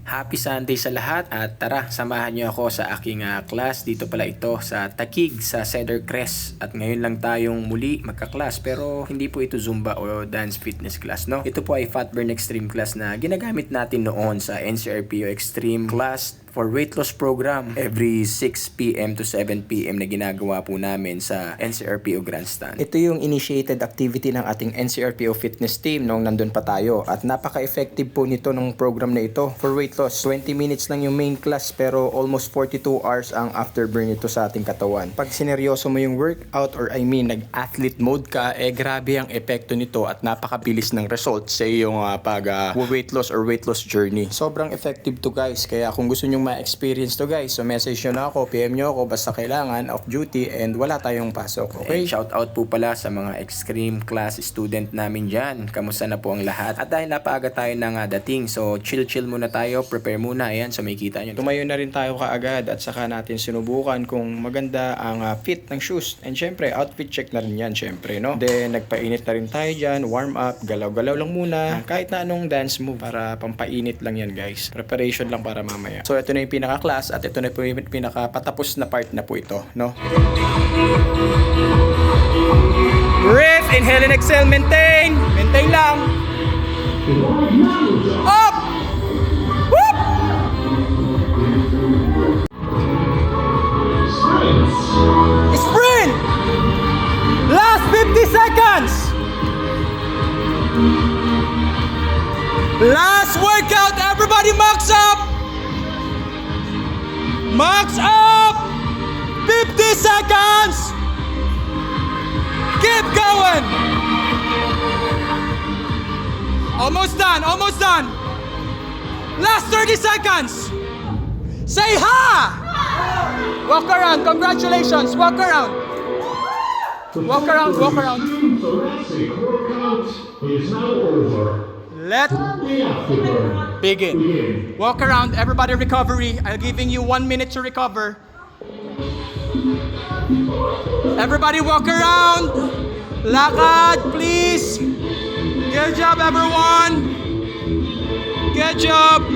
Happy Sunday sa lahat at tara, samahan niyo ako sa aking class. Dito pala ito sa Taguig sa Cedar Crest. At ngayon lang tayong muli magka-class pero hindi po ito Zumba o Dance Fitness class, no? Ito po ay Fat Burn Extreme class na ginagamit natin noon sa NCRPO Extreme class for weight loss program every 6 p.m. to 7 p.m. na ginagawa po namin sa NCRPO Grandstand. Ito yung initiated activity ng ating NCRPO fitness team nung nandun pa tayo at napaka-effective po nito ng program na ito for weight loss. 20 minutes lang yung main class pero almost 42 hours ang afterburn nito sa ating katawan. Pag sineryoso mo yung workout or nag-athlete mode ka, grabe ang epekto nito at napakabilis ng results sa iyong weight loss or weight loss journey. Sobrang effective to guys, kaya kung gusto nyo ma-experience to guys, so message nyo na ako, PM nyo ako basta kailangan off duty and wala tayong pasok. Okay? Shout out po pala sa mga extreme class student namin dyan. Kamusta na po ang lahat? At dahil napaaga tayo ng dating, so chill muna tayo, prepare muna. Ayan, so may kita nyo. Tumayo na rin tayo kaagad at saka natin sinubukan kung maganda ang fit ng shoes. And syempre, outfit check na rin yan syempre, no? Then, nagpainit na rin tayo dyan, warm up, galaw-galaw lang muna. Kahit na anong dance move para pampainit lang yan guys. Preparation lang para mamaya. So, ito na yung pinaka-class at ito na po yung pinaka-patapos na part na po ito, no? Breathe, inhale and exhale, maintain. Maintain lang. Up! Whoop! Sprint! Last 50 seconds! Last workout, everybody max up! Max up! 50 seconds! Keep going! Almost done, almost done! Last 30 seconds! Say ha! Walk around, congratulations, walk around! Walk around, walk around. Thoracic workout is now over. Let begin. Walk around, everybody recovery. I'm giving you 1 minute to recover. Everybody walk around. Lakad, please. Good job, everyone. Good job.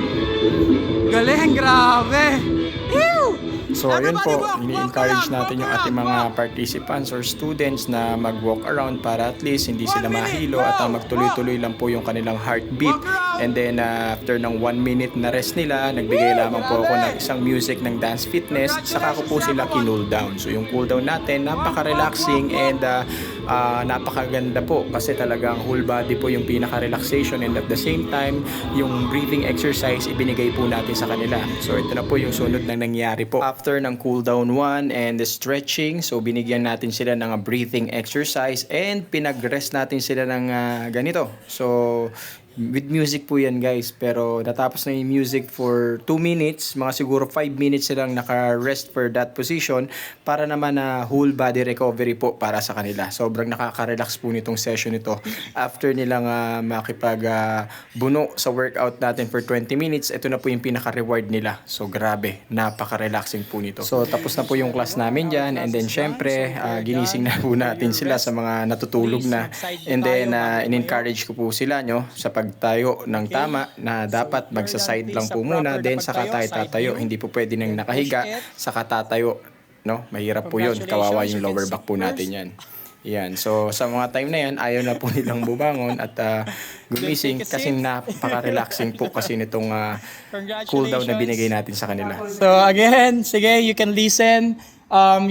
Galing, grabe. Ew! So ayun po, ini-encourage natin yung ating mga participants or students na mag-walk around para at least hindi sila mahilo at magtuloy-tuloy lang po yung kanilang heartbeat. And then after ng 1 minute na rest nila, nagbigay lamang po ako ng isang music ng dance fitness, saka ko po sila kinul down. So yung cool down natin, napaka-relaxing and napakaganda po kasi talagang whole body po yung pinaka-relaxation and at the same time, yung breathing exercise ibinigay po natin sa kanila. So ito na po yung sunod na nangyari po. After ng cool down 1 and the stretching, so binigyan natin sila ng breathing exercise and pinag-rest natin sila ng ganito. So with music po yan guys, pero natapos na yung music for 2 minutes, mga siguro 5 minutes silang naka-rest for that position para naman na whole body recovery po para sa kanila. Sobrang nakaka-relax po nitong session ito after nilang buno sa workout natin for 20 minutes. Ito na po yung pinaka-reward nila. So grabe, napaka-relaxing po nito. So tapos na po yung class namin dyan and then syempre ginising na po natin sila sa mga natutulog na and then in-encourage ko po sila sa pagtayo ng tama na dapat magsa-side lang po muna then saka tayo tatayo. Hindi po pwede nang nakahiga saka tatayo, no? Mahirap po yun. Kawawa yung lower back po natin yan. Yan. So sa mga time na yan, ayaw na po nilang bumangon at gumising kasi napaka-relaxing po kasi nitong cool down na binigay natin sa kanila. So again, sige, you can listen.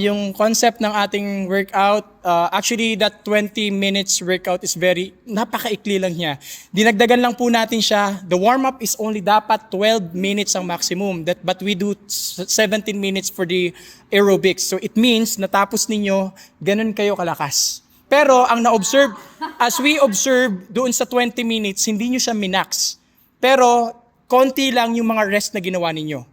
Yung concept ng ating workout, actually that 20 minutes workout is napakaikli lang niya. Dinagdagan lang po natin siya. The warm-up is only dapat 12 minutes ang maximum, but we do 17 minutes for the aerobics. So it means natapos ninyo, ganun kayo kalakas. Pero ang na-observe, as we observe doon sa 20 minutes, hindi nyo siya minax. Pero konti lang yung mga rest na ginawa ninyo.